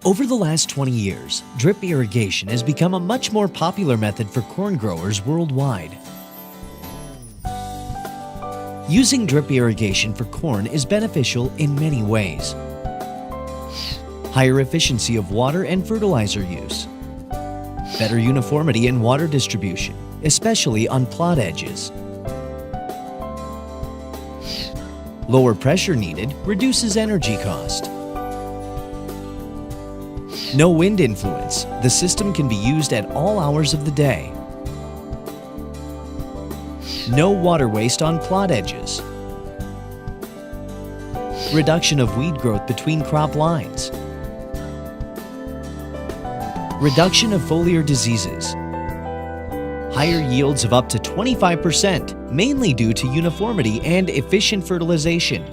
Over the last 20 years, drip irrigation has become a much more popular method for corn growers worldwide. Using drip irrigation for corn is beneficial in many ways. Higher efficiency of water and fertilizer use. Better uniformity in water distribution, especially on plot edges. Lower pressure needed reduces energy cost. No wind influence. The system can be used at all hours of the day. No water waste on plot edges. Reduction of weed growth between crop lines. Reduction of foliar diseases. Higher yields of up to 25%, mainly due to uniformity and efficient fertilization.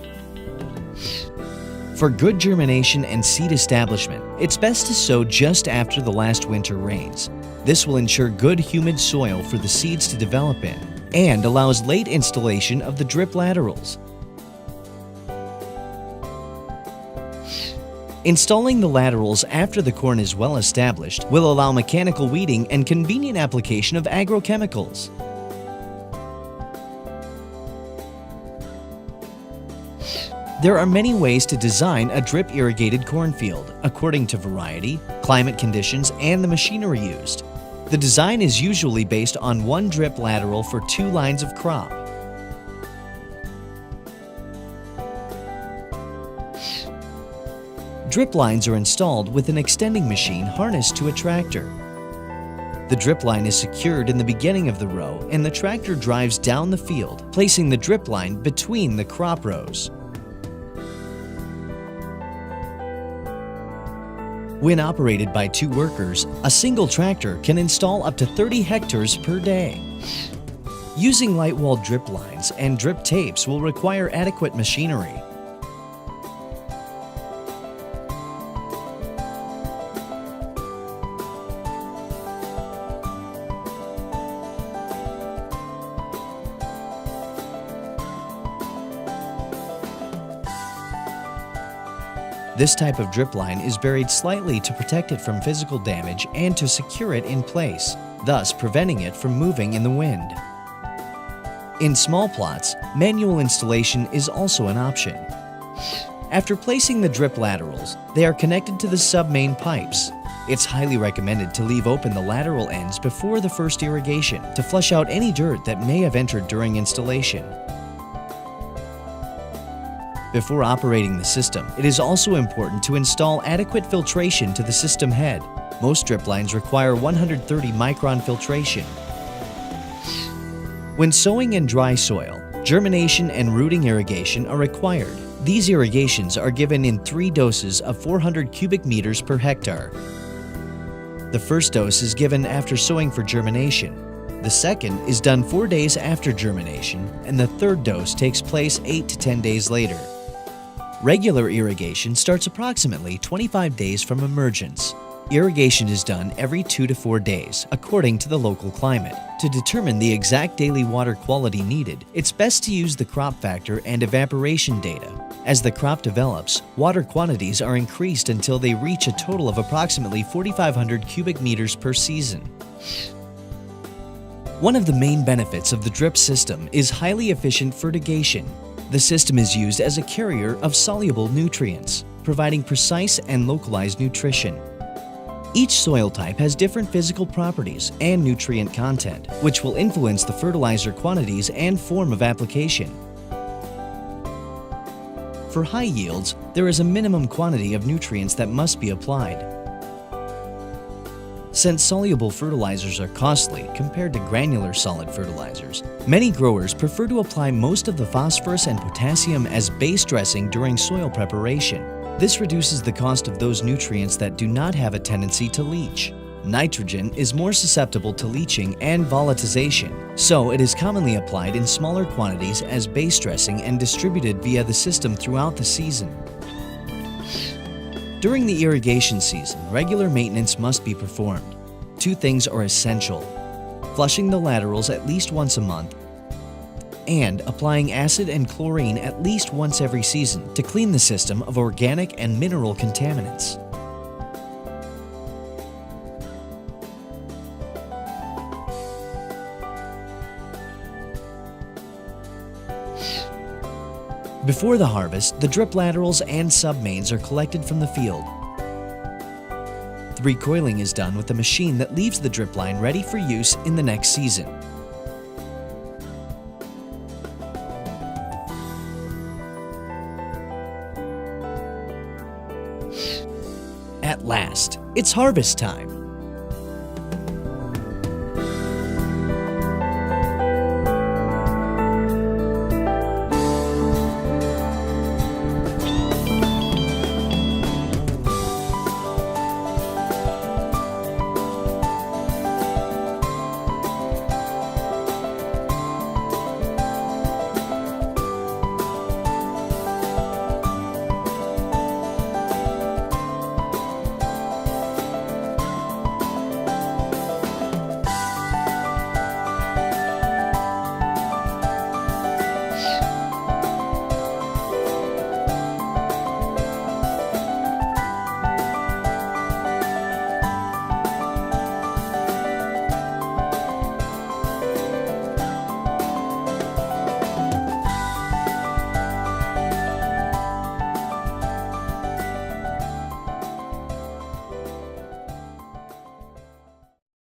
For good germination and seed establishment, it's best to sow just after the last winter rains. This will ensure good humid soil for the seeds to develop in and allows late installation of the drip laterals. Installing the laterals after the corn is well established will allow mechanical weeding and convenient application of agrochemicals. There are many ways to design a drip irrigated cornfield, according to variety, climate conditions, and the machinery used. The design is usually based on one drip lateral for 2 lines of crop. Drip lines are installed with an extending machine harnessed to a tractor. The drip line is secured in the beginning of the row and the tractor drives down the field, placing the drip line between the crop rows. When operated by 2 workers, a single tractor can install up to 30 hectares per day. Using light-walled drip lines and drip tapes will require adequate machinery. This type of drip line is buried slightly to protect it from physical damage and to secure it in place, thus preventing it from moving in the wind. In small plots, manual installation is also an option. After placing the drip laterals, they are connected to the sub-main pipes. It's highly recommended to leave open the lateral ends before the first irrigation to flush out any dirt that may have entered during installation. Before operating the system, it is also important to install adequate filtration to the system head. Most drip lines require 130 micron filtration. When sowing in dry soil, germination and rooting irrigation are required. These irrigations are given in 3 doses of 400 cubic meters per hectare. The first dose is given after sowing for germination. The second is done 4 days after germination, and the third dose takes place 8 to 10 days later. Regular irrigation starts approximately 25 days from emergence. Irrigation is done every 2 to 4 days, according to the local climate. To determine the exact daily water quality needed, it's best to use the crop factor and evaporation data. As the crop develops, water quantities are increased until they reach a total of approximately 4,500 cubic meters per season. One of the main benefits of the drip system is highly efficient fertigation. The system is used as a carrier of soluble nutrients, providing precise and localized nutrition. Each soil type has different physical properties and nutrient content, which will influence the fertilizer quantities and form of application. For high yields, there is a minimum quantity of nutrients that must be applied. Since soluble fertilizers are costly compared to granular solid fertilizers, many growers prefer to apply most of the phosphorus and potassium as base dressing during soil preparation. This reduces the cost of those nutrients that do not have a tendency to leach. Nitrogen is more susceptible to leaching and volatilization, so it is commonly applied in smaller quantities as base dressing and distributed via the system throughout the season. During the irrigation season, regular maintenance must be performed. 2 things are essential: flushing the laterals at least once a month and applying acid and chlorine at least once every season to clean the system of organic and mineral contaminants. Before the harvest, the drip laterals and submains are collected from the field. The recoiling is done with a machine that leaves the drip line ready for use in the next season. At last, it's harvest time.